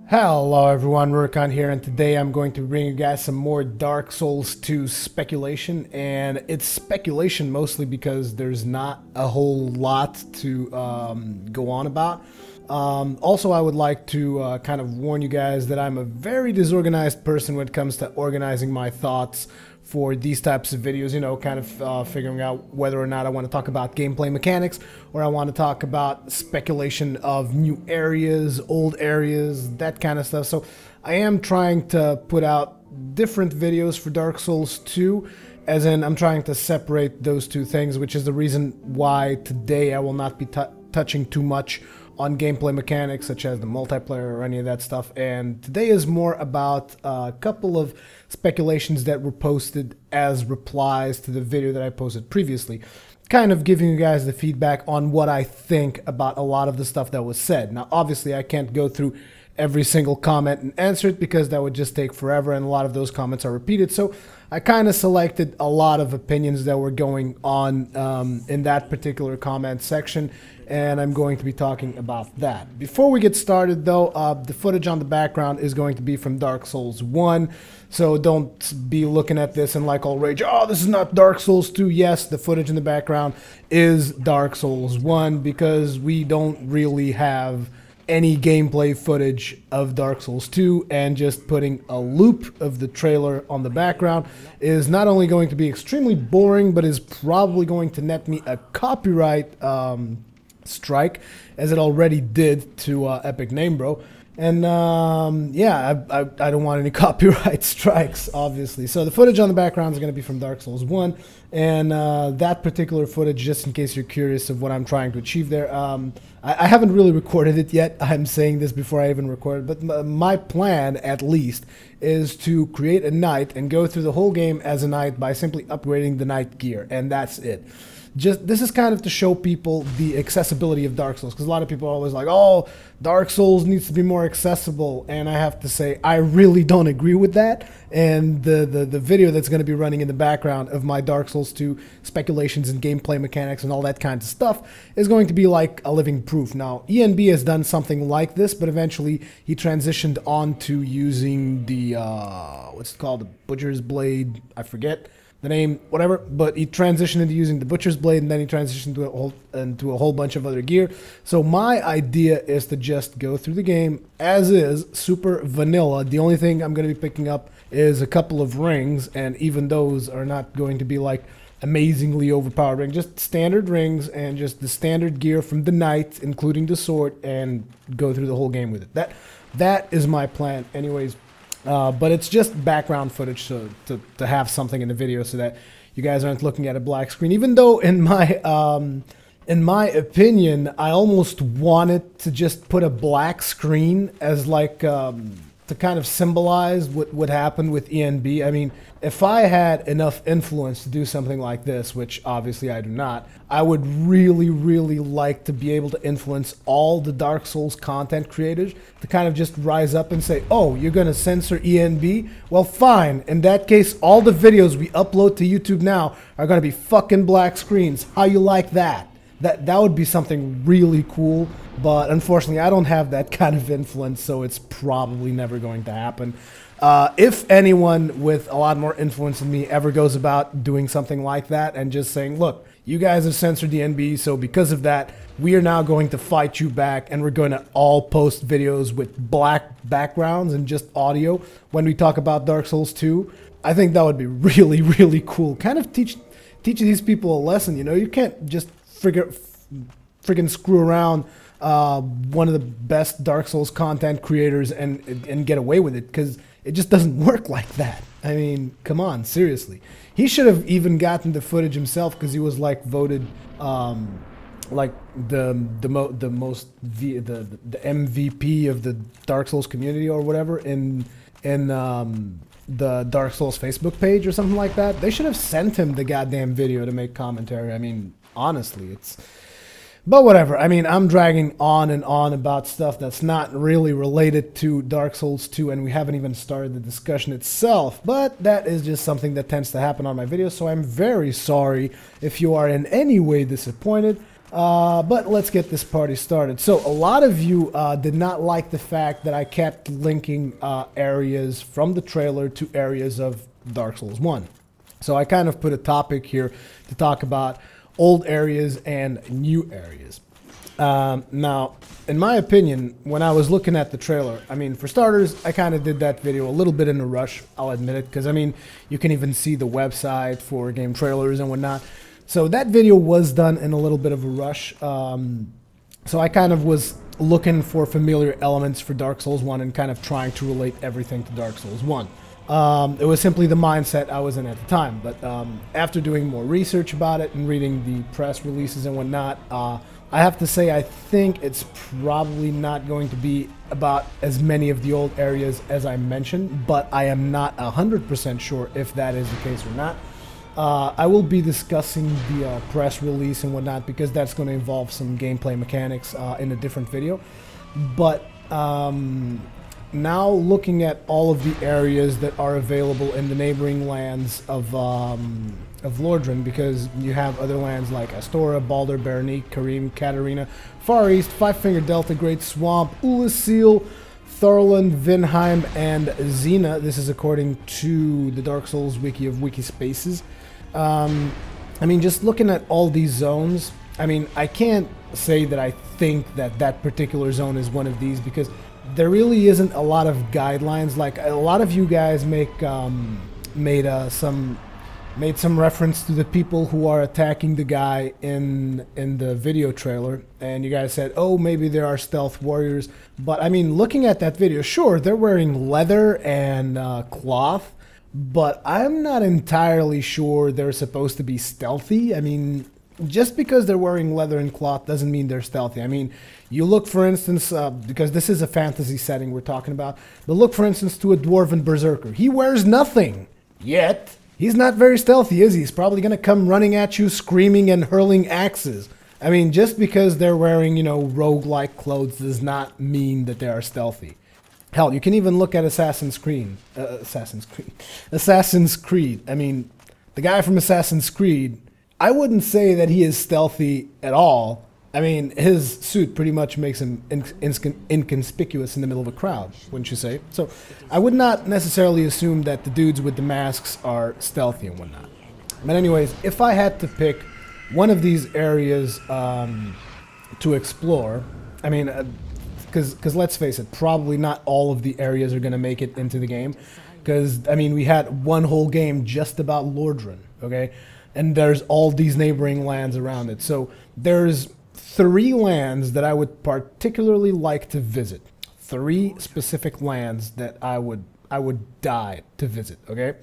Hello everyone, Rurikhan here, and today I'm going to bring you guys some more Dark Souls 2 speculation, and it's speculation mostly because there's not a whole lot to go on about. Also, I would like to kind of warn you guys that I'm a very disorganized person when it comes to organizing my thoughts for these types of videos, you know, kind of figuring out whether or not I want to talk about gameplay mechanics or I want to talk about speculation of new areas, old areas, that kind of stuff. So I am trying to put out different videos for Dark Souls 2, as in I'm trying to separate those two things, which is the reason why today I will not be touching too much on gameplay mechanics such as the multiplayer or any of that stuff. And today is more about a couple of speculations that were posted as replies to the video that I posted previously, kind of giving you guys the feedback on what I think about a lot of the stuff that was said. Now obviously I can't go through every single comment and answer it because that would just take forever, and a lot of those comments are repeated. So I kind of selected a lot of opinions that were going on in that particular comment section, and I'm going to be talking about that. Before we get started though, the footage on the background is going to be from Dark Souls 1, so don't be looking at this and like all rage, oh, this is not Dark Souls 2. Yes, the footage in the background is Dark Souls 1 because we don't really have any gameplay footage of Dark Souls 2, and just putting a loop of the trailer on the background is not only going to be extremely boring, but is probably going to net me a copyright strike, as it already did to Epic Name Bro. And yeah, I don't want any copyright strikes, obviously. So the footage on the background is going to be from Dark Souls 1, and that particular footage, just in case you're curious of what I'm trying to achieve there, I haven't really recorded it yet. I'm saying this before I even recorded, but my plan, at least, is to create a knight and go through the whole game as a knight by simply upgrading the knight gear, and that's it. This is kind of to show people the accessibility of Dark Souls, because a lot of people are always like, oh, Dark Souls needs to be more accessible, and I have to say I really don't agree with that. And the video that's going to be running in the background of my Dark Souls 2 speculations and gameplay mechanics and all that kind of stuff is going to be like a living proof. Now ENB has done something like this, but eventually he transitioned on to using the what's it called, the Butcher's Blade, I forget the name, whatever, but he transitioned into using the Butcher's Blade, and then he transitioned into a whole bunch of other gear. So my idea is to just go through the game as is, super vanilla. The only thing I'm going to be picking up is a couple of rings, and even those are not going to be like amazingly overpowered rings, just standard rings and just the standard gear from the knight, including the sword, and go through the whole game with it. That is my plan anyways. But it's just background footage, so to have something in the video so that you guys aren't looking at a black screen. Even though in my opinion, I almost wanted to just put a black screen as like to kind of symbolize what would happen with ENB. I mean, if I had enough influence to do something like this, which obviously I do not, I would really, really like to be able to influence all the Dark Souls content creators to kind of just rise up and say, oh, you're going to censor ENB? Well, fine. In that case, all the videos we upload to YouTube now are going to be fucking black screens. How you like that? That would be something really cool, but unfortunately I don't have that kind of influence, so it's probably never going to happen. If anyone with a lot more influence than me ever goes about doing something like that and just saying, look, you guys have censored the NB, so because of that, we are now going to fight you back, and we're going to all post videos with black backgrounds and just audio when we talk about Dark Souls 2, I think that would be really, really cool. Kind of teach these people a lesson, you know? You can't just friggin' screw around one of the best Dark Souls content creators and get away with it, because it just doesn't work like that. I mean, come on, seriously. He should have even gotten the footage himself, because he was like voted like the MVP of the Dark Souls community or whatever in the Dark Souls Facebook page or something like that. They should have sent him the goddamn video to make commentary. I mean, honestly, it's... But whatever. I mean, I'm dragging on and on about stuff that's not really related to Dark Souls 2, and we haven't even started the discussion itself. But that is just something that tends to happen on my videos, so I'm very sorry if you are in any way disappointed. But let's get this party started. So a lot of you did not like the fact that I kept linking areas from the trailer to areas of Dark Souls 1. So I kind of put a topic here to talk about old areas and new areas. Now, in my opinion, when I was looking at the trailer, I mean, for starters, I kind of did that video a little bit in a rush, I'll admit it, because I mean, you can even see the website for game trailers and whatnot. So that video was done in a little bit of a rush. So I kind of was looking for familiar elements for Dark Souls 1 and kind of trying to relate everything to Dark Souls 1. It was simply the mindset I was in at the time, but after doing more research about it and reading the press releases and whatnot, I have to say I think it's probably not going to be about as many of the old areas as I mentioned, but I am not 100% sure if that is the case or not. I will be discussing the press release and whatnot because that's going to involve some gameplay mechanics in a different video, but now looking at all of the areas that are available in the neighboring lands of Lordran, because you have other lands like Astora, Baldur, Berenice, Karim, Katarina, Far East, Five Finger Delta, Great Swamp, Ulasil, Thorland, Vinheim, and Xena. This is according to the Dark Souls wiki of Wikispaces. I mean, just looking at all these zones, I mean, I can't say that I think that that particular zone is one of these because there really isn't a lot of guidelines. Like a lot of you guys made some reference to the people who are attacking the guy in the video trailer, and you guys said, oh, maybe there are stealth warriors. But I mean, looking at that video, sure, they're wearing leather and cloth, but I'm not entirely sure they're supposed to be stealthy. I mean, just because they're wearing leather and cloth doesn't mean they're stealthy. I mean, you look, for instance, because this is a fantasy setting we're talking about, but look, for instance, to a dwarven berserker. He wears nothing, yet he's not very stealthy, is he? He's probably going to come running at you, screaming and hurling axes. I mean, just because they're wearing, you know, rogue-like clothes does not mean that they are stealthy. Hell, you can even look at Assassin's Creed. Assassin's Creed. I mean, the guy from Assassin's Creed, I wouldn't say that he is stealthy at all. I mean, his suit pretty much makes him inconspicuous in the middle of a crowd, wouldn't you say? So I would not necessarily assume that the dudes with the masks are stealthy and whatnot. But anyways, if I had to pick one of these areas to explore, I mean, because let's face it, probably not all of the areas are going to make it into the game. Because, I mean, we had one whole game just about Lordran, okay? And there's all these neighboring lands around it. So there's 3 lands that I would particularly like to visit. 3 specific lands that I would die to visit, okay?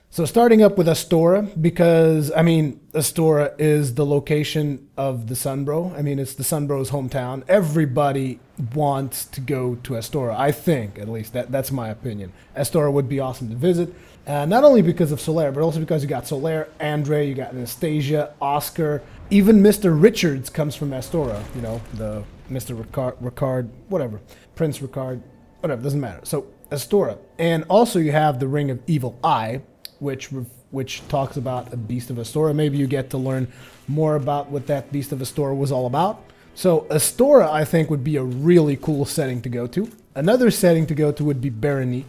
So starting up with Astora, because, I mean, Astora is the location of the Sunbro. I mean, it's the Sunbro's hometown. Everybody wants to go to Astora, I think, at least. That's my opinion. Astora would be awesome to visit. Not only because of Solaire, but also because you got Solaire, Andre, you got Anastasia, Oscar, even Mr. Richards comes from Astora, you know, the Mr. Ricard, whatever, Prince Ricard, whatever, doesn't matter. So, Astora. And also you have the Ring of Evil Eye, which talks about a Beast of Astora. Maybe you get to learn more about what that Beast of Astora was all about. So, Astora, I think, would be a really cool setting to go to. Another setting to go to would be Berenice.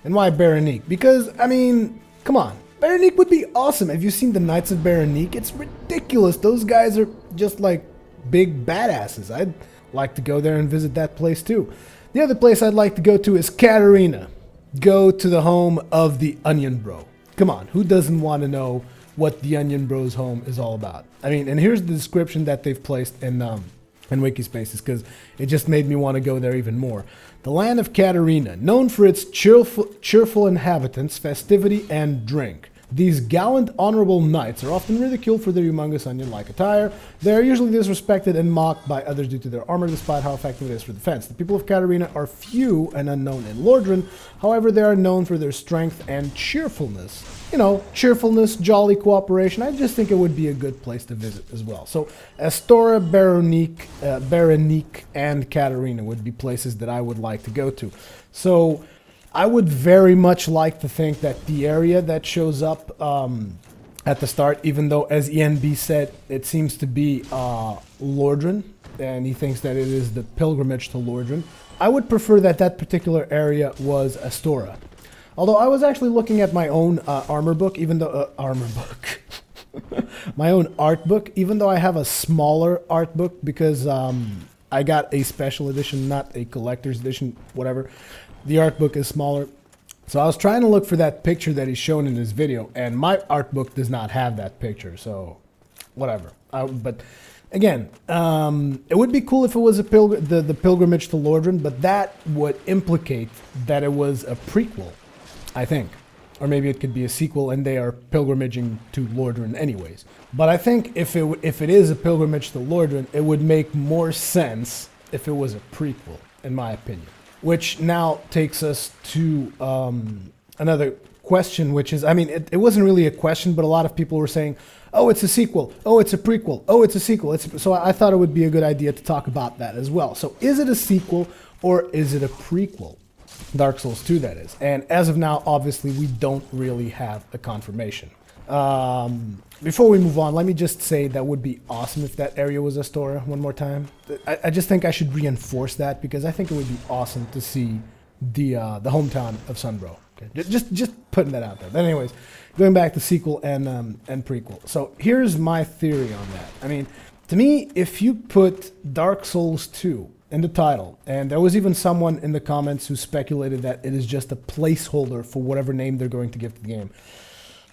And why Berenice? Because, I mean, come on. Berenice would be awesome. Have you seen the Knights of Berenice? It's ridiculous. Those guys are just like big badasses. I'd like to go there and visit that place too. The other place I'd like to go to is Katarina. Go to the home of the Onion Bro. Come on, who doesn't want to know what the Onion Bro's home is all about? I mean, and here's the description that they've placed in Wikispaces, because it just made me want to go there even more. The land of Katarina, known for its cheerful inhabitants, festivity, and drink. These gallant, honorable knights are often ridiculed for their humongous onion-like attire. They are usually disrespected and mocked by others due to their armor, despite how effective it is for defense. The people of Katarina are few and unknown in Lordran. However, they are known for their strength and cheerfulness. You know, cheerfulness, jolly cooperation. I just think it would be a good place to visit as well. So, Astora, Berenice, and Katarina would be places that I would like to go to. So, I would very much like to think that the area that shows up at the start, even though, as ENB said, it seems to be Lordran, and he thinks that it is the pilgrimage to Lordran. I would prefer that that particular area was Astora. Although I was actually looking at my own armor book, even though... armor book. My own art book, even though I have a smaller art book because I got a special edition, not a collector's edition, whatever. The art book is smaller. So I was trying to look for that picture that he's shown in his video, and my art book does not have that picture, so whatever. But again, it would be cool if it was the pilgrimage to Lordran, but that would implicate that it was a prequel, I think. Or maybe it could be a sequel and they are pilgrimaging to Lordran anyways. But I think if it is a pilgrimage to Lordran, it would make more sense if it was a prequel, in my opinion. Which now takes us to another question, which is, I mean, it wasn't really a question, but a lot of people were saying, oh, it's a sequel, oh, it's a prequel, oh, it's a sequel. So I thought it would be a good idea to talk about that as well. So is it a sequel or is it a prequel? Dark Souls 2, that is. And as of now, obviously, we don't really have a confirmation. Before we move on, let me just say that would be awesome if that area was Astora one more time. I just think I should reinforce that because I think it would be awesome to see the hometown of Sunbro. Okay? Just putting that out there. But anyways, going back to sequel and prequel. So here's my theory on that. I mean, to me, if you put Dark Souls 2 in the title, and there was even someone in the comments who speculated that it is just a placeholder for whatever name they're going to give to the game.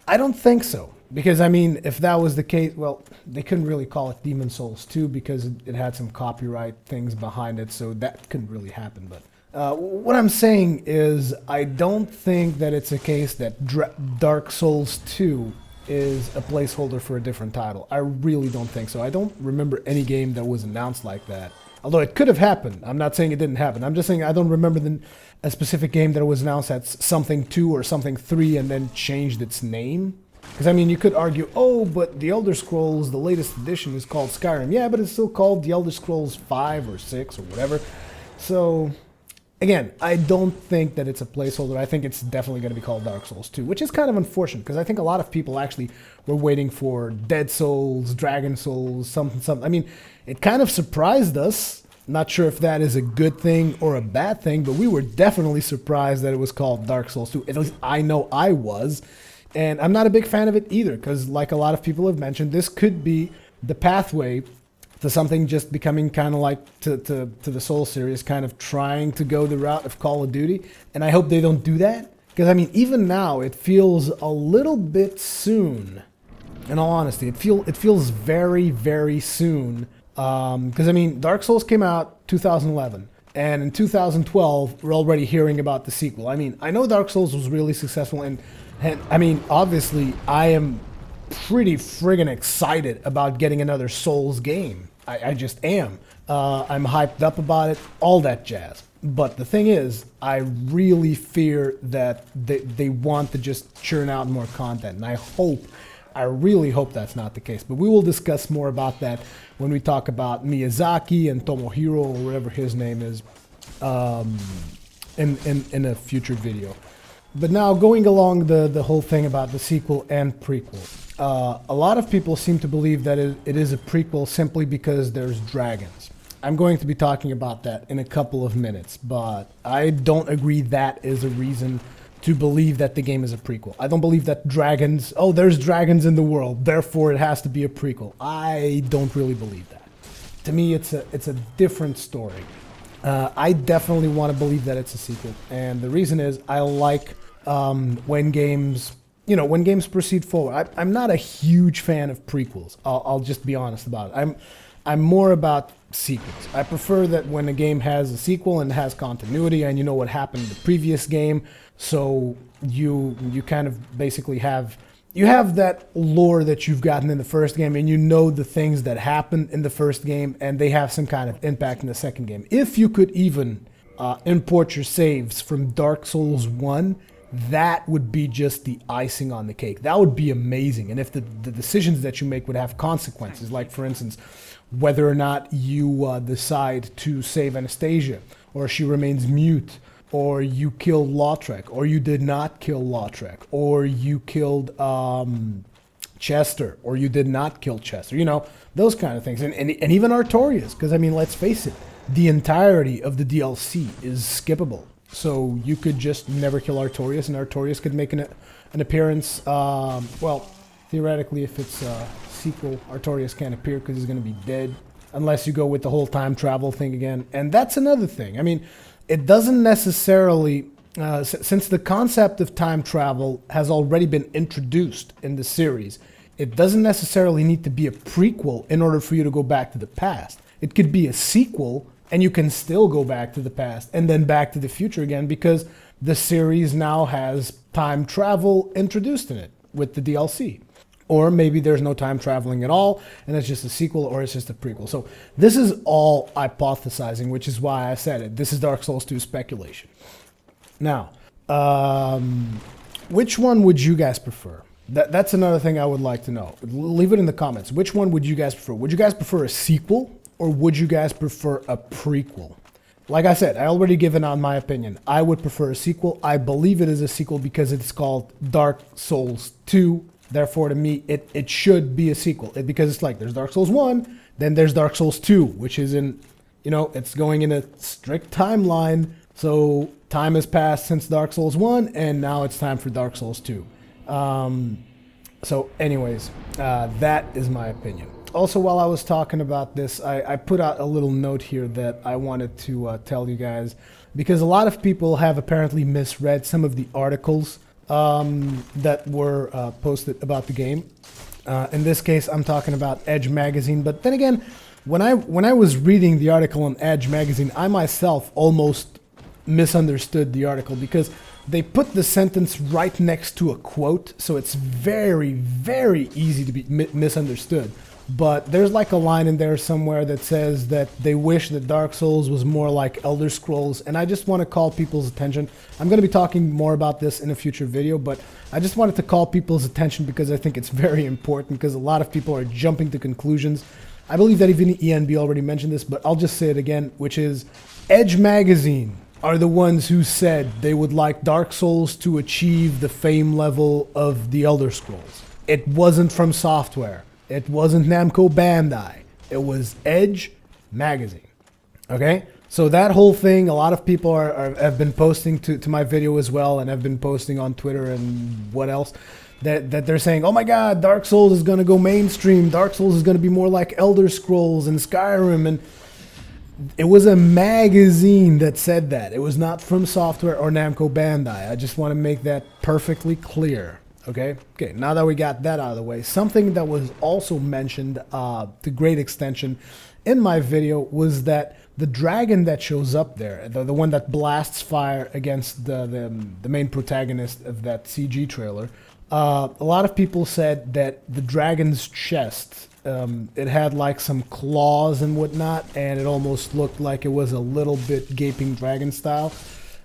I don't think so, because I mean, if that was the case, well, they couldn't really call it Demon Souls 2 because it had some copyright things behind it, so that couldn't really happen. But what I'm saying is, I don't think that it's a case that Dark Souls 2 is a placeholder for a different title. I really don't think so. I don't remember any game that was announced like that. Although it could have happened. I'm not saying it didn't happen. I'm just saying I don't remember a specific game that was announced as something 2 or something 3 and then changed its name. Because, I mean, you could argue, oh, but the Elder Scrolls, the latest edition, is called Skyrim. Yeah, but it's still called the Elder Scrolls 5 or 6 or whatever. So, again, I don't think that it's a placeholder. I think it's definitely going to be called Dark Souls 2, which is kind of unfortunate because I think a lot of people actually were waiting for Dead Souls, Dragon Souls, something. I mean, it kind of surprised us. Not sure if that is a good thing or a bad thing, but we were definitely surprised that it was called Dark Souls 2. At least I know I was. And I'm not a big fan of it either, because like a lot of people have mentioned, this could be the pathway to something just becoming kind of like to the Souls series, kind of trying to go the route of Call of Duty. And I hope they don't do that, because I mean, even now, it feels a little bit soon. In all honesty, it feels very, very soon. Because I mean, Dark Souls came out 2011, and in 2012 we're already hearing about the sequel. I mean, I know Dark Souls was really successful, and I mean, obviously I am pretty friggin' excited about getting another Souls game. I just am. I'm hyped up about it, all that jazz. But the thing is, I really fear that they want to just churn out more content, and I really hope that's not the case. But we will discuss more about that when we talk about Miyazaki and Tomohiro, or whatever his name is, in a future video. But now, going along the whole thing about the sequel and prequel. A lot of people seem to believe that it is a prequel simply because there's dragons. I'm going to be talking about that in a couple of minutes, but I don't agree that is a reason to believe that the game is a prequel. I don't believe that dragons, oh, there's dragons in the world, therefore it has to be a prequel. I don't really believe that. To me, it's a different story. I definitely want to believe that it's a sequel, and the reason is I like when games, you know, when games proceed forward. I'm not a huge fan of prequels. I'll just be honest about it. I'm more about sequels. I prefer that when a game has a sequel and has continuity and you know what happened in the previous game, so you kind of basically have that lore that you've gotten in the first game, and you know the things that happened in the first game and they have some kind of impact in the second game. If you could even import your saves from Dark Souls 1, that would be just the icing on the cake. That would be amazing. And if the decisions that you make would have consequences, like for instance, whether or not you decide to save Anastasia, or she remains mute, or you killed Lautrec, or you did not kill Lautrec, or you killed Chester, or you did not kill Chester, you know, those kind of things. And even Artorias, because I mean, let's face it, the entirety of the DLC is skippable. So you could just never kill Artorias, and Artorias could make an appearance. Well, theoretically, if it's a sequel, Artorias can't appear because he's going to be dead, unless you go with the whole time travel thing again. And that's another thing. I mean, it doesn't necessarily... since the concept of time travel has already been introduced in the series, it doesn't necessarily need to be a prequel in order for you to go back to the past. It could be a sequel, and you can still go back to the past and then back to the future again, because the series now has time travel introduced in it with the DLC. Or maybe there's no time traveling at all, and it's just a sequel, or it's just a prequel. So this is all hypothesizing, which is why I said it. This is Dark Souls 2 speculation. Now, which one would you guys prefer? That's another thing I would like to know. Leave it in the comments. Which one would you guys prefer? Would you guys prefer a sequel, or would you guys prefer a prequel? Like I said, I already given out my opinion. I would prefer a sequel. I believe it is a sequel because it's called Dark Souls 2. Therefore, to me, it should be a sequel. Because it's like, there's Dark Souls 1, then there's Dark Souls 2, which is in, you know, it's going in a strict timeline. So time has passed since Dark Souls 1, and now it's time for Dark Souls 2. So anyways, that is my opinion. Also, while I was talking about this, I put out a little note here that I wanted to tell you guys, because a lot of people have apparently misread some of the articles that were posted about the game. In this case, I'm talking about Edge Magazine, but then again, when I was reading the article on Edge Magazine, I myself almost misunderstood the article, because they put the sentence right next to a quote, so it's very, very easy to be misunderstood. But there's like a line in there somewhere that says that they wish that Dark Souls was more like Elder Scrolls, and I just want to call people's attention. I'm going to be talking more about this in a future video, but I just wanted to call people's attention because I think it's very important, because a lot of people are jumping to conclusions. I believe that even ENB already mentioned this, but I'll just say it again, which is Edge Magazine are the ones who said they would like Dark Souls to achieve the fame level of the Elder Scrolls. It wasn't From Software. It wasn't Namco Bandai. It was Edge Magazine. Okay? So that whole thing, a lot of people have been posting to my video as well, and have been posting on Twitter and what else, that they're saying, oh my god, Dark Souls is going to go mainstream. Dark Souls is going to be more like Elder Scrolls and Skyrim, and it was a magazine that said that. It was not From Software or Namco Bandai. I just want to make that perfectly clear. Okay, now that we got that out of the way, something that was also mentioned to great extension in my video was that the dragon that shows up there, the one that blasts fire against the main protagonist of that CG trailer, a lot of people said that the dragon's chest, it had like some claws and whatnot, and it almost looked like it was a little bit Gaping Dragon style.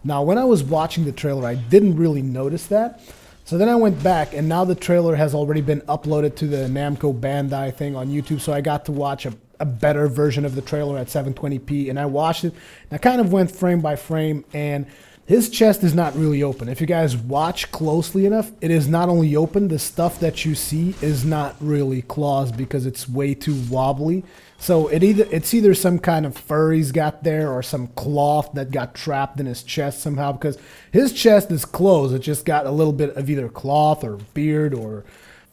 Now, when I was watching the trailer, I didn't really notice that. So then I went back, and now the trailer has already been uploaded to the Namco Bandai thing on YouTube, so I got to watch a better version of the trailer at 720p, and I watched it, and I kind of went frame by frame, and his chest is not really open. If you guys watch closely enough, it is not only open, the stuff that you see is not really claws because it's way too wobbly. So it's either some kind of fur he's got there, or some cloth that got trapped in his chest somehow, because his chest is closed. It just got a little bit of either cloth or beard or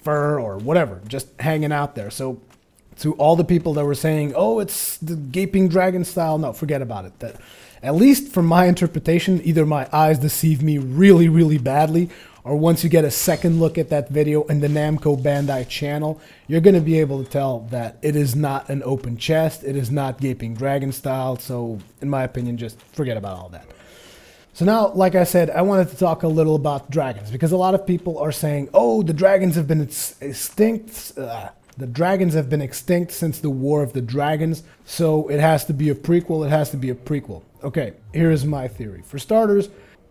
fur or whatever just hanging out there. So to all the people that were saying, oh, it's the Gaping Dragon style, no, forget about it. That, at least from my interpretation, either my eyes deceive me really, really badly, or once you get a second look at that video in the Namco Bandai channel, you're going to be able to tell that it is not an open chest, it is not Gaping Dragon style, so in my opinion, just forget about all that. So now, like I said, I wanted to talk a little about dragons, because a lot of people are saying, oh, the dragons have been extinct, the dragons have been extinct since the War of the Dragons, so it has to be a prequel, it has to be a prequel. Okay, here's my theory. For starters,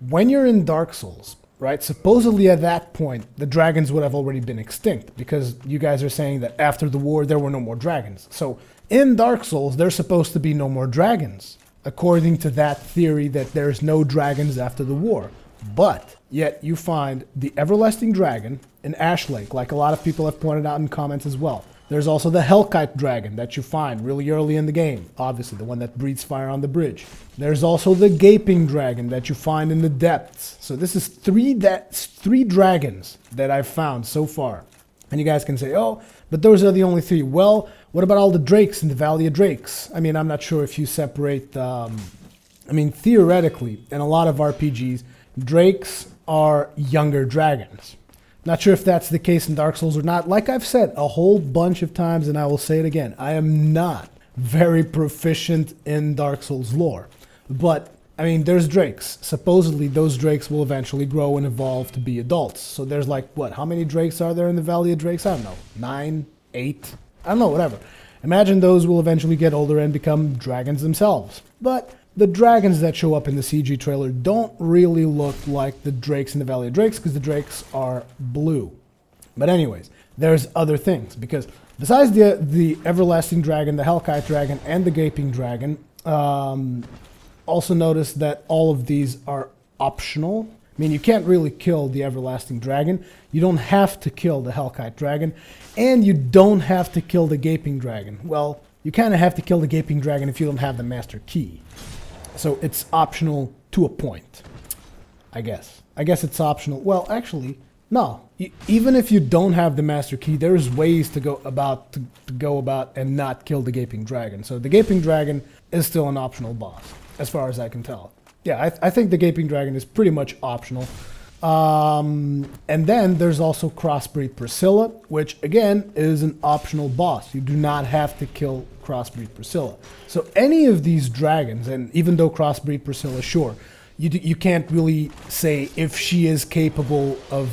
when you're in Dark Souls, right, supposedly at that point, the dragons would have already been extinct, because you guys are saying that after the war, there were no more dragons. So in Dark Souls, there's supposed to be no more dragons, according to that theory that there's no dragons after the war. But yet you find the Everlasting Dragon in Ash Lake, like a lot of people have pointed out in comments as well. There's also the Hellkite Dragon that you find really early in the game, obviously the one that breathes fire on the bridge. There's also the Gaping Dragon that you find in the depths. So this is three dragons that I've found so far. And you guys can say, oh, but those are the only three. Well, what about all the drakes in the Valley of Drakes? I mean, I'm not sure if you separate... I mean, theoretically, in a lot of RPGs, drakes are younger dragons. Not sure if that's the case in Dark Souls or not. Like I've said a whole bunch of times, and I will say it again, I am not very proficient in Dark Souls lore. But, I mean, there's drakes. Supposedly, those drakes will eventually grow and evolve to be adults. So there's like, what, how many drakes are there in the Valley of Drakes? I don't know, 9, 8? I don't know, whatever. Imagine those will eventually get older and become dragons themselves. But the dragons that show up in the CG trailer don't really look like the drakes in the Valley of Drakes, because the drakes are blue. But anyways, there's other things, because besides the Everlasting Dragon, the Hellkite Dragon, and the Gaping Dragon, also notice that all of these are optional. I mean, you can't really kill the Everlasting Dragon, you don't have to kill the Hellkite Dragon, and you don't have to kill the Gaping Dragon. Well, you kind of have to kill the Gaping Dragon if you don't have the Master Key. So it's optional to a point, I guess. I guess it's optional. Well, actually, no. Even if you don't have the Master Key, there's ways to go about and not kill the Gaping Dragon. So the Gaping Dragon is still an optional boss, as far as I can tell. Yeah, I think the Gaping Dragon is pretty much optional. And then there's also Crossbreed Priscilla, which again is an optional boss. You do not have to kill Crossbreed Priscilla. So any of these dragons, and even though Crossbreed Priscilla, sure, you can't really say if she is capable of,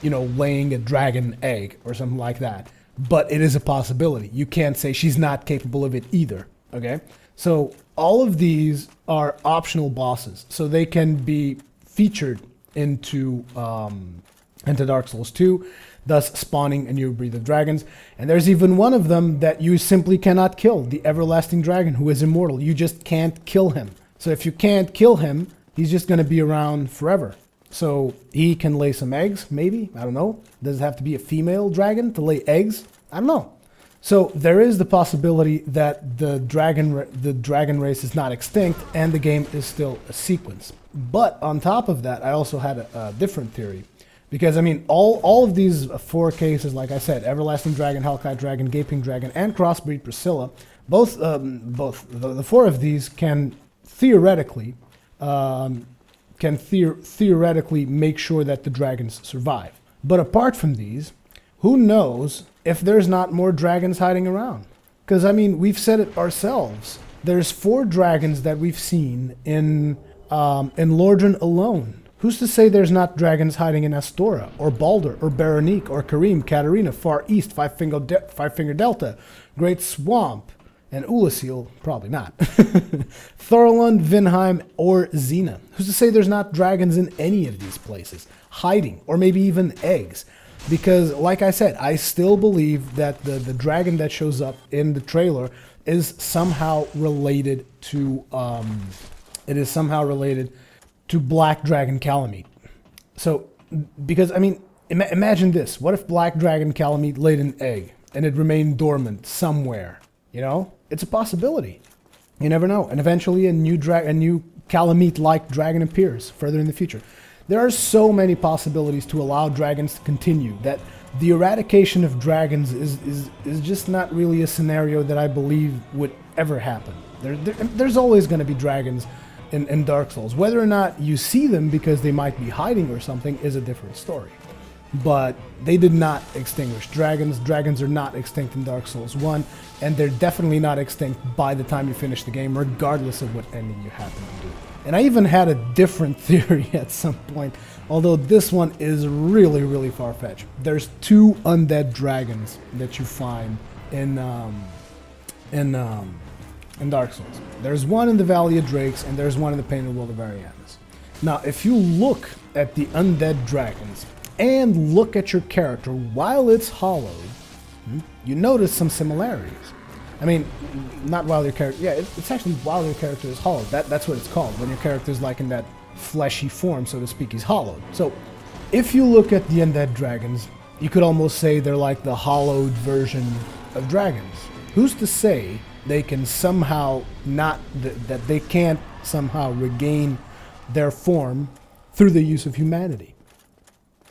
you know, laying a dragon egg or something like that. But it is a possibility. You can't say she's not capable of it either, okay? So all of these are optional bosses, so they can be featured into Dark Souls 2, thus spawning a new breed of dragons. And there's even one of them that you simply cannot kill, the Everlasting Dragon, who is immortal. You just can't kill him. So if you can't kill him, he's just going to be around forever. So he can lay some eggs, maybe, I don't know. Does it have to be a female dragon to lay eggs? I don't know. So there is the possibility that the dragon race is not extinct and the game is still a sequence. But on top of that, I also had a different theory. Because, I mean, all of these 4 cases, like I said, Everlasting Dragon, Hellkite Dragon, Gaping Dragon, and Crossbreed Priscilla, both the 4 of these can theoretically make sure that the dragons survive. But apart from these, who knows if there's not more dragons hiding around? Because, I mean, we've said it ourselves. There's 4 dragons that we've seen in Lordran alone. Who's to say there's not dragons hiding in Astora, or Baldur, or Berenice, or Karim, Katarina, Far East, Five Finger Delta, Great Swamp, and Ulasil? Probably not. Thorlund, Vinheim, or Xena. Who's to say there's not dragons in any of these places, hiding, or maybe even eggs? Because, like I said, I still believe that the dragon that shows up in the trailer is somehow related to Black Dragon Calamite. So, because, I mean, imagine this. What if Black Dragon Calamite laid an egg and it remained dormant somewhere? You know? It's a possibility. You never know. And eventually a new Calamite-like dragon appears further in the future. There are so many possibilities to allow dragons to continue that the eradication of dragons is just not really a scenario that I believe would ever happen. There's always going to be dragons in Dark Souls. Whether or not you see them because they might be hiding or something is a different story. But they did not extinguish dragons. Dragons are not extinct in Dark Souls 1, and they're definitely not extinct by the time you finish the game, regardless of what ending you happen to do. And I even had a different theory at some point, although this one is really, really far-fetched. There's 2 undead dragons that you find in Dark Souls. There's one in the Valley of Drakes, and there's one in the Painted World of Arianas. Now, if you look at the undead dragons, and look at your character while it's hollowed, you notice some similarities. I mean, not while your character... Yeah, it's actually while your character is hollowed. That's what it's called, when your character is like in that fleshy form, so to speak. He's hollowed. So if you look at the undead dragons, you could almost say they're like the hollowed version of dragons. Who's to say they can somehow not, that they can't somehow regain their form through the use of humanity?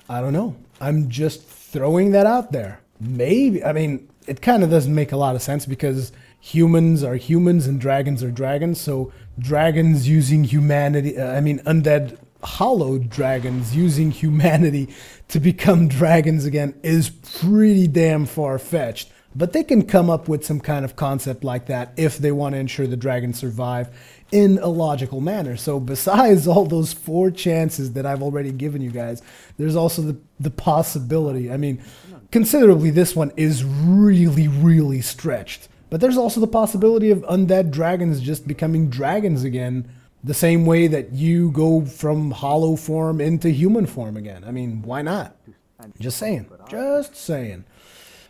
I don't know. I'm just throwing that out there. Maybe, I mean, it kind of doesn't make a lot of sense because humans are humans and dragons are dragons. So dragons using humanity, undead hollowed dragons using humanity to become dragons again is pretty damn far-fetched. But they can come up with some kind of concept like that if they want to ensure the dragons survive in a logical manner. So besides all those 4 chances that I've already given you guys, there's also the possibility, I mean, considerably this one is really, really stretched. But there's also the possibility of undead dragons just becoming dragons again, the same way that you go from hollow form into human form again. I mean, why not? Just saying. Just saying.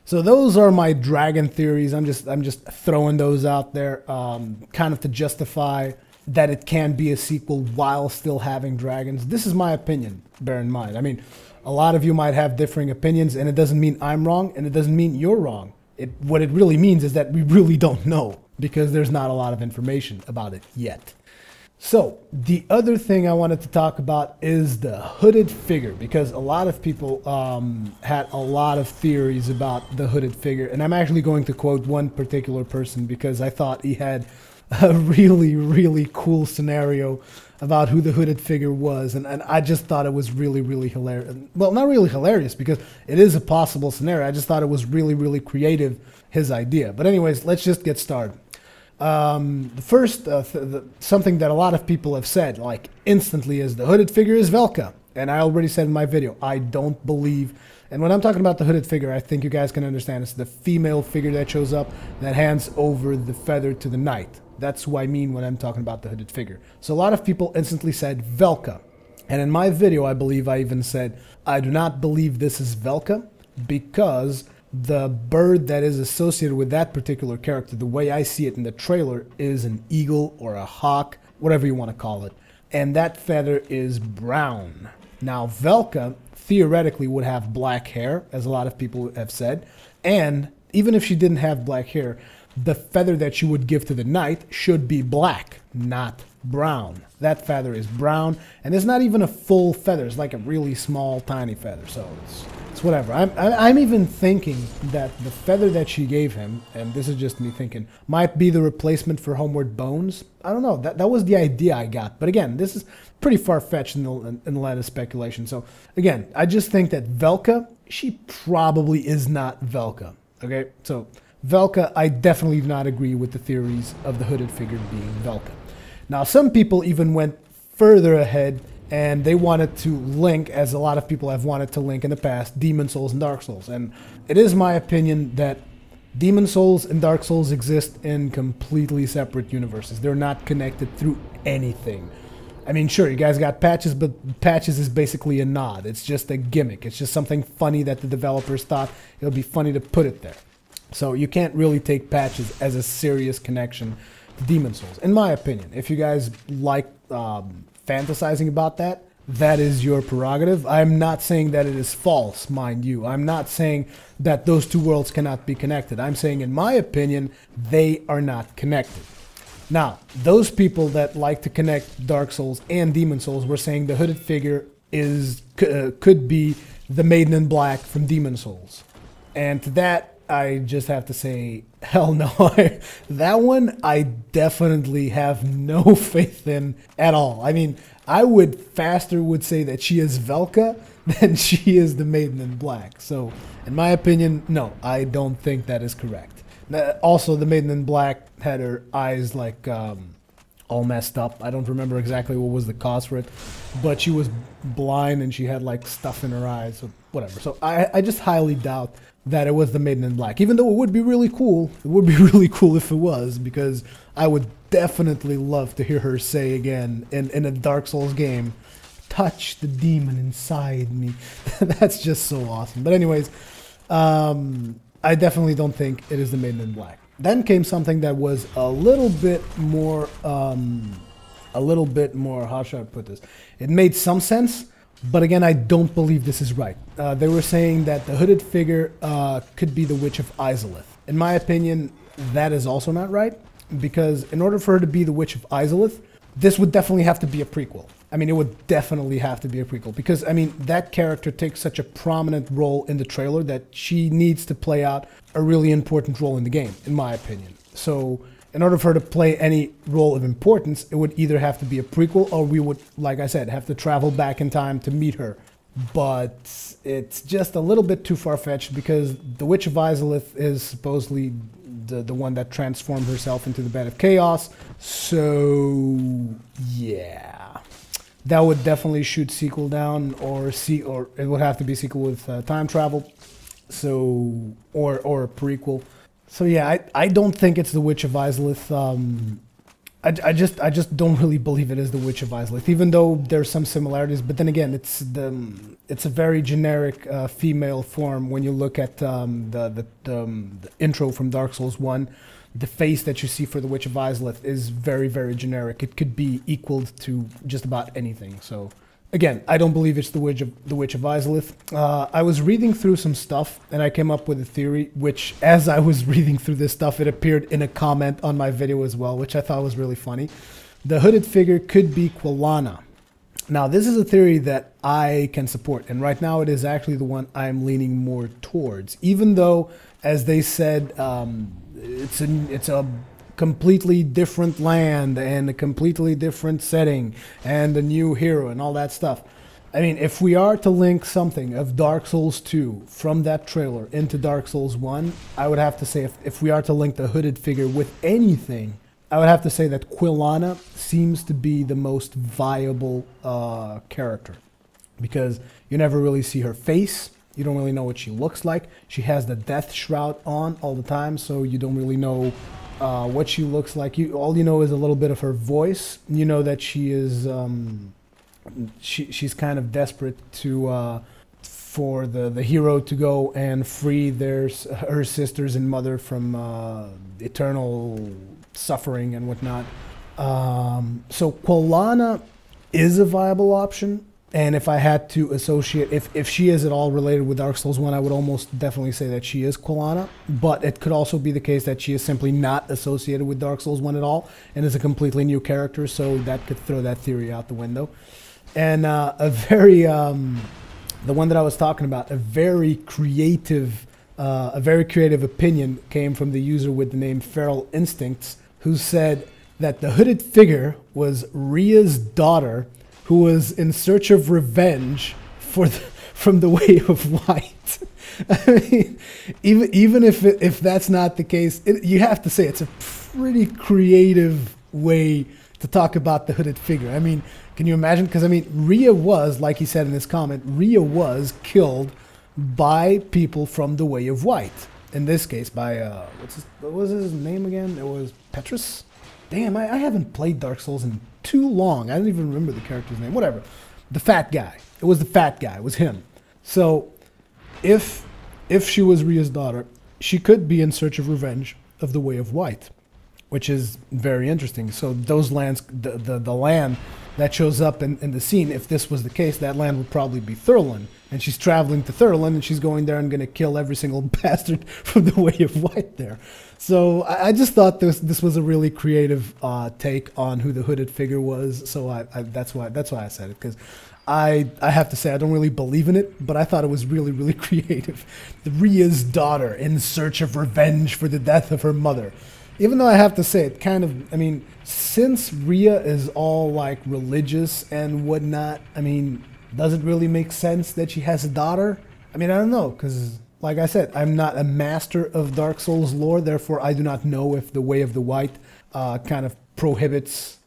So those are my dragon theories. I'm just throwing those out there, kind of to justify that it can be a sequel while still having dragons. This is my opinion, bear in mind. I mean, a lot of you might have differing opinions, and it doesn't mean I'm wrong, and it doesn't mean you're wrong. What it really means is that we really don't know, because there's not a lot of information about it yet. So, the other thing I wanted to talk about is the hooded figure, because a lot of people had a lot of theories about the hooded figure, and I'm actually going to quote one particular person because I thought he had a really, really cool scenario about who the hooded figure was, and I just thought it was really, really hilarious. Well, not really hilarious, because it is a possible scenario. I just thought it was really, really creative, his idea. But anyways, let's just get started. The first, something that a lot of people have said, like instantly, is the hooded figure is Velka. And I already said in my video, I don't believe, and when I'm talking about the hooded figure, I think you guys can understand, it's the female figure that shows up that hands over the feather to the knight. That's who I mean when I'm talking about the hooded figure. So a lot of people instantly said Velka. And in my video, I believe I even said, I do not believe this is Velka, because the bird that is associated with that particular character, the way I see it in the trailer, is an eagle or a hawk, whatever you want to call it. And that feather is brown. Now, Velka theoretically would have black hair, as a lot of people have said. And even if she didn't have black hair, the feather that she would give to the knight should be black, not brown. That feather is brown, and it's not even a full feather. It's like a really small, tiny feather. So it's whatever. I'm even thinking that the feather that she gave him, and this is just me thinking, might be the replacement for Homeward Bones. I don't know. That was the idea I got. But again, this is pretty far-fetched in the line of speculation. So again, I just think that Velka, she probably is not Velka. Okay, so Velka, I definitely do not agree with the theories of the hooded figure being Velka. Now, some people even went further ahead, and they wanted to link, as a lot of people have wanted to link in the past, Demon Souls and Dark Souls. And it is my opinion that Demon Souls and Dark Souls exist in completely separate universes. They're not connected through anything. I mean, sure, you guys got patches, but patches is basically a nod. It's just a gimmick. It's just something funny that the developers thought it would be funny to put it there. So you can't really take patches as a serious connection to Demon Souls, in my opinion. If you guys like fantasizing about that, that is your prerogative. I'm not saying that it is false, mind you. I'm not saying that those two worlds cannot be connected. I'm saying, in my opinion, they are not connected. Now, those people that like to connect Dark Souls and Demon Souls were saying the hooded figure could be the Maiden in Black from Demon Souls. And to that, I just have to say, hell no. That one I definitely have no faith in at all. I mean, I would say that she is Velka than she is the Maiden in Black. So, in my opinion, no, I don't think that is correct. Also, the Maiden in Black had her eyes like all messed up. I don't remember exactly what was the cause for it, but she was blind and she had like stuff in her eyes, so whatever. So I just highly doubt that it was the Maiden in Black, even though it would be really cool. It would be really cool if it was, because I would definitely love to hear her say again in a Dark Souls game, touch the demon inside me. That's just so awesome. But anyways, I definitely don't think it is the Maiden in Black. Then came something that was a little bit more a little bit more, how should I put this? It made some sense, but again, I don't believe this is right. They were saying that the hooded figure could be the Witch of Izalith. In my opinion, that is also not right, because in order for her to be the Witch of Izalith, this would definitely have to be a prequel. I mean, it would definitely have to be a prequel, because, I mean, that character takes such a prominent role in the trailer that she needs to play out a really important role in the game, in my opinion. So, in order for her to play any role of importance, it would either have to be a prequel, or we would, like I said, have to travel back in time to meet her. But it's just a little bit too far-fetched, because the Witch of Izalith is supposedly the one that transformed herself into the Bed of Chaos. So, yeah. That would definitely shoot sequel down, or it would have to be a sequel with time travel. So, or a prequel. So yeah, I don't think it's the Witch of Izalith. I just don't really believe it is the Witch of Izalith, even though there's some similarities. But then again, it's a very generic female form. When you look at the intro from Dark Souls 1, the face that you see for the Witch of Izalith is very, very generic. It could be equaled to just about anything. So again, I don't believe it's the Witch of Izalith. I was reading through some stuff, and I came up with a theory, which, as I was reading through this stuff, it appeared in a comment on my video as well, which I thought was really funny. The hooded figure could be Quilana. Now, this is a theory that I can support, and right now it is actually the one I'm leaning more towards, even though, as they said, it's a completely different land and a completely different setting and a new hero and all that stuff. I mean, if we are to link something of Dark Souls 2 from that trailer into Dark Souls 1, I would have to say, if we are to link the hooded figure with anything, I would have to say that Quilana seems to be the most viable character, because you never really see her face. You don't really know what she looks like. She has the death shroud on all the time, so you don't really know what she looks like. All you know is a little bit of her voice. You know that she is she's kind of desperate to for the hero to go and free her sisters and mother from eternal suffering and whatnot. So Quilana is a viable option. And if I had to associate, if she is at all related with Dark Souls 1, I would almost definitely say that she is Quilana. But it could also be the case that she is simply not associated with Dark Souls 1 at all and is a completely new character, so that could throw that theory out the window. And the one that I was talking about, a very creative opinion came from the user with the name Feral Instincts, who said that the hooded figure was Rhea's daughter, who was in search of revenge from the Way of White. I mean, even if that's not the case, you have to say it's a pretty creative way to talk about the hooded figure. I mean, can you imagine? Because I mean, Rhea was, like he said in his comment, Rhea was killed by people from the Way of White. In this case, by what was his name again? It was Petrus. Damn, I haven't played Dark Souls in too long. I don't even remember the character's name. Whatever. The fat guy. It was the fat guy. It was him. So, if she was Rhea's daughter, she could be in search of revenge of the Way of White, which is very interesting. So those lands, the land that shows up in the scene, if this was the case, that land would probably be Thurland. And she's traveling to Thurland, and she's going there and going to kill every single bastard from the Way of White there. So I just thought this was a really creative take on who the hooded figure was. So that's why I said it, because I have to say I don't really believe in it, but I thought it was really, really creative. The Rhea's daughter in search of revenge for the death of her mother. Even though I have to say it kind of, I mean, since Rhea is all like religious and whatnot, I mean, does it really make sense that she has a daughter? I mean, I don't know, because like I said, I'm not a master of Dark Souls lore, therefore I do not know if the Way of the White kind of prohibits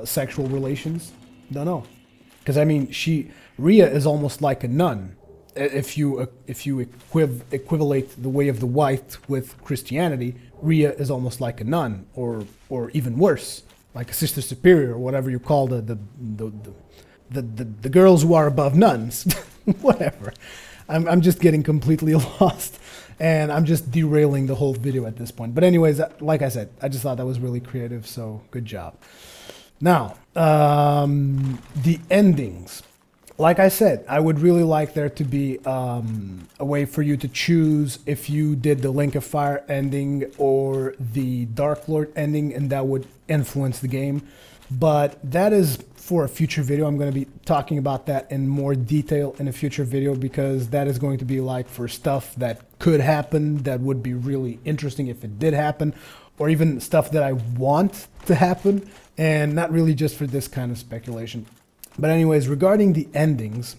sexual relations. Don't know. Because I mean, Rhea is almost like a nun. If you equivalate the Way of the White with Christianity, Rhea is almost like a nun, or even worse, like a sister superior, or whatever you call the girls who are above nuns. Whatever. I'm just getting completely lost, and I'm just derailing the whole video at this point. But anyways, like I said, I just thought that was really creative, so good job. Now, the endings. Like I said, I would really like there to be a way for you to choose if you did the Link of Fire ending or the Dark Lord ending, and that would influence the game. But that is for a future video. I'm going to be talking about that in more detail in a future video, because that is going to be like for stuff that could happen, that would be really interesting if it did happen, or even stuff that I want to happen, and not really just for this kind of speculation. But anyways, regarding the endings,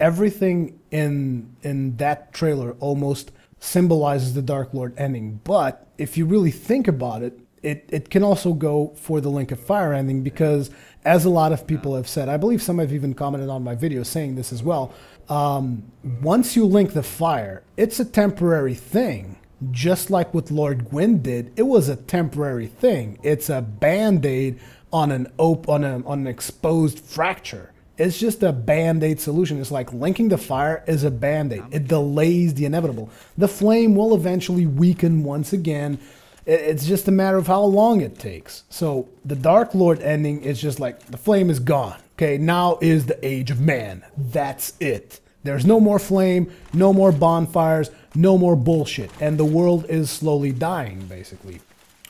everything in that trailer almost symbolizes the Dark Lord ending. But if you really think about it, it can also go for the Link of Fire ending, because as a lot of people have said, I believe some have even commented on my video saying this as well, once you link the fire, it's a temporary thing. Just like what Lord Gwyn did, it was a temporary thing. It's a band-aid on an exposed fracture. It's just a band-aid solution. It's like linking the fire is a band-aid. It delays the inevitable. The flame will eventually weaken once again. It's just a matter of how long it takes. So the Dark Lord ending is just like the flame is gone. Okay, now is the age of man. That's it. There's no more flame, no more bonfires, no more bullshit, and the world is slowly dying, basically.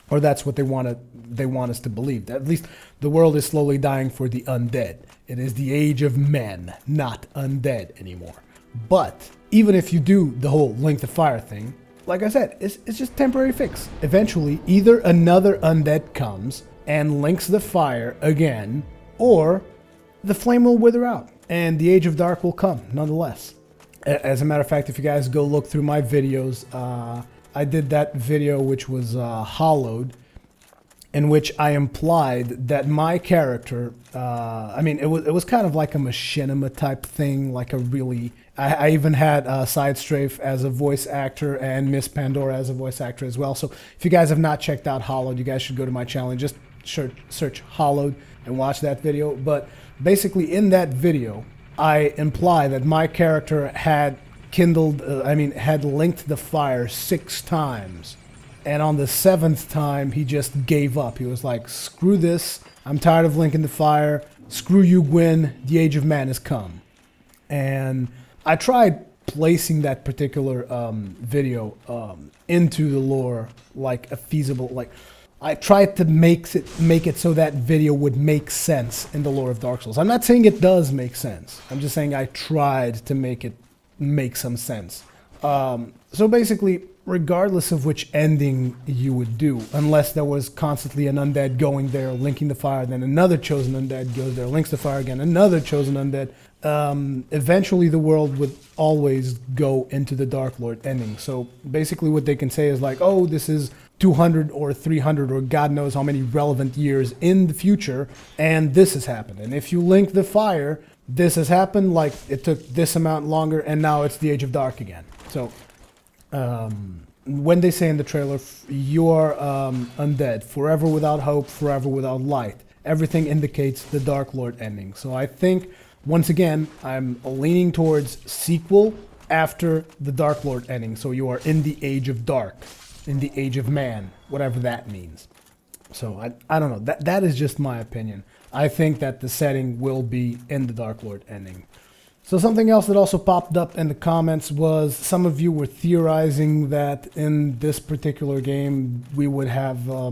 Or that's what they want us to believe. At least the world is slowly dying for the undead. It is the age of men, not undead anymore. But even if you do the whole Link the Fire thing, like I said, it's just a temporary fix. Eventually, either another undead comes and links the fire again, or the flame will wither out and the Age of Dark will come nonetheless. As a matter of fact, if you guys go look through my videos, I did that video which was hollowed, in which I implied that my character, I mean, it was kind of like a machinima type thing, like a really, I even had Side Strafe as a voice actor and Miss Pandora as a voice actor as well. So if you guys have not checked out Hollowed, you guys should go to my channel and just search Hollowed and watch that video. But basically in that video, I imply that my character had had linked the fire 6 times. And on the 7th time, he just gave up. He was like, screw this. I'm tired of linking the fire. Screw you, Gwyn. The Age of Man has come. And I tried placing that particular video into the lore like a feasible, like I tried to make it so that video would make sense in the lore of Dark Souls. I'm not saying it does make sense. I'm just saying I tried to make it make some sense. So basically, regardless of which ending you would do, unless there was constantly an undead going there, linking the fire, then another chosen undead goes there, links the fire again, another chosen undead, eventually the world would always go into the Dark Lord ending. So basically what they can say is like, oh, this is 200 or 300 or God knows how many relevant years in the future, and this has happened. And if you link the fire, this has happened, like it took this amount longer, and now it's the Age of Dark again. So when they say in the trailer, you are undead, forever without hope, forever without light, everything indicates the Dark Lord ending. So I think, once again, I'm leaning towards sequel after the Dark Lord ending. So you are in the Age of Dark, in the Age of Man, whatever that means. So I don't know, that is just my opinion. I think that the setting will be in the Dark Lord ending. So something else that also popped up in the comments was some of you were theorizing that in this particular game we would have a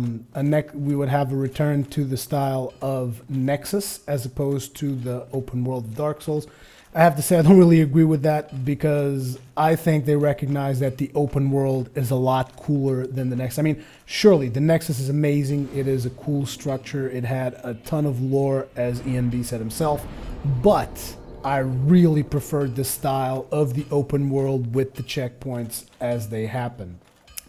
return to the style of Nexus as opposed to the open world of Dark Souls. I have to say I don't really agree with that, because I think they recognize that the open world is a lot cooler than the Nexus. I mean, surely the Nexus is amazing. It is a cool structure. It had a ton of lore, as ENB said himself, but I really preferred the style of the open world with the checkpoints as they happen.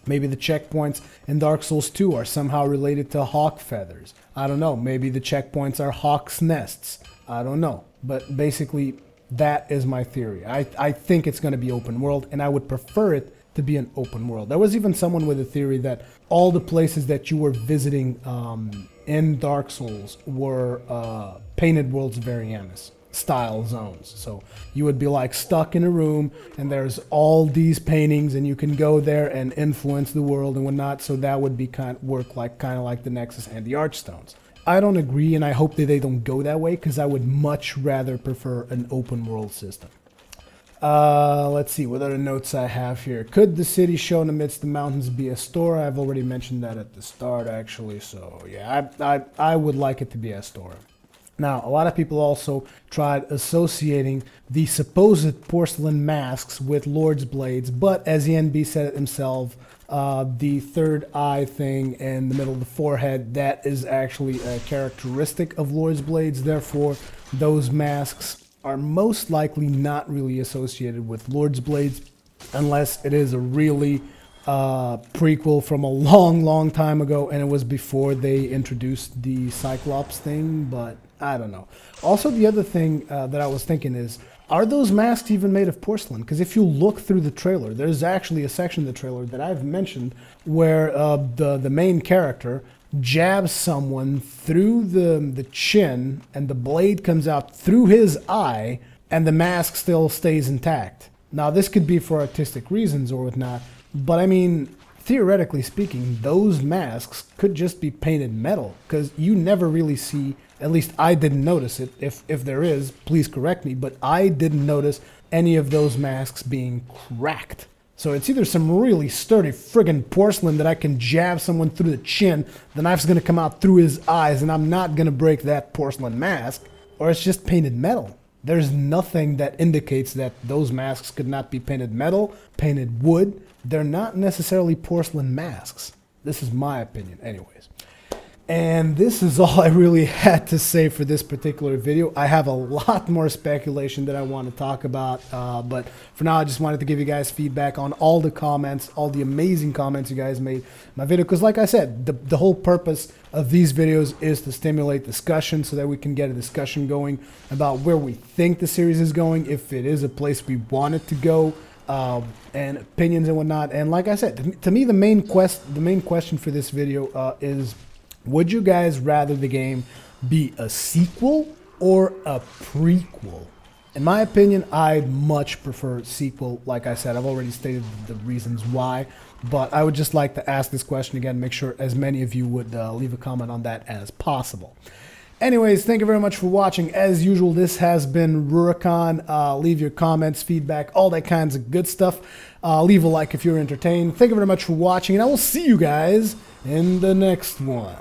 Maybe the checkpoints in Dark Souls 2 are somehow related to hawk feathers. I don't know. Maybe the checkpoints are hawk's nests. I don't know. But basically, that is my theory. I think it's going to be open world, and I would prefer it to be an open world. There was even someone with a theory that all the places that you were visiting in Dark Souls were Painted Worlds of Variamus style zones. So you would be like stuck in a room and there's all these paintings and you can go there and influence the world and whatnot. So that would be kind of like the Nexus and the Archstones. I don't agree, and I hope that they don't go that way, because I would much rather prefer an open world system. Let's see what other notes I have here. Could the city shown amidst the mountains be Astora? I've already mentioned that at the start, actually. So yeah, I would like it to be Astora. Now, a lot of people also tried associating the supposed porcelain masks with Lord's Blades, but as ENB said it himself, the third eye thing in the middle of the forehead, that is actually a characteristic of Lord's Blades. Therefore, those masks are most likely not really associated with Lord's Blades, unless it is a really prequel from a long time ago, and it was before they introduced the Cyclops thing, but I don't know. Also, the other thing that I was thinking is, are those masks even made of porcelain? Because if you look through the trailer, there's actually a section of the trailer that I've mentioned where the main character jabs someone through the chin, and the blade comes out through his eye, and the mask still stays intact. Now, this could be for artistic reasons or whatnot, but I mean, theoretically speaking, those masks could just be painted metal, because you never really see, at least I didn't notice it. If there is, please correct me, but I didn't notice any of those masks being cracked. So it's either some really sturdy friggin' porcelain that I can jab someone through the chin, the knife's gonna come out through his eyes, and I'm not gonna break that porcelain mask, or it's just painted metal. There's nothing that indicates that those masks could not be painted metal, painted wood. They're not necessarily porcelain masks. This is my opinion anyways. And this is all I really had to say for this particular video. I have a lot more speculation that I want to talk about, but for now I just wanted to give you guys feedback on all the comments, all the amazing comments you guys made in my video, because like I said, the whole purpose of these videos is to stimulate discussion so that we can get a discussion going about where we think the series is going, if it is a place we want it to go, and opinions and whatnot. And like I said, to me the main question for this video is, would you guys rather the game be a sequel or a prequel? In my opinion, I much prefer sequel. Like I said, I've already stated the reasons why, but I would just like to ask this question again, make sure as many of you would leave a comment on that as possible. Anyways, thank you very much for watching. As usual, this has been Rurikhan. Leave your comments, feedback, all that kinds of good stuff. Leave a like if you're entertained. Thank you very much for watching, and I will see you guys in the next one.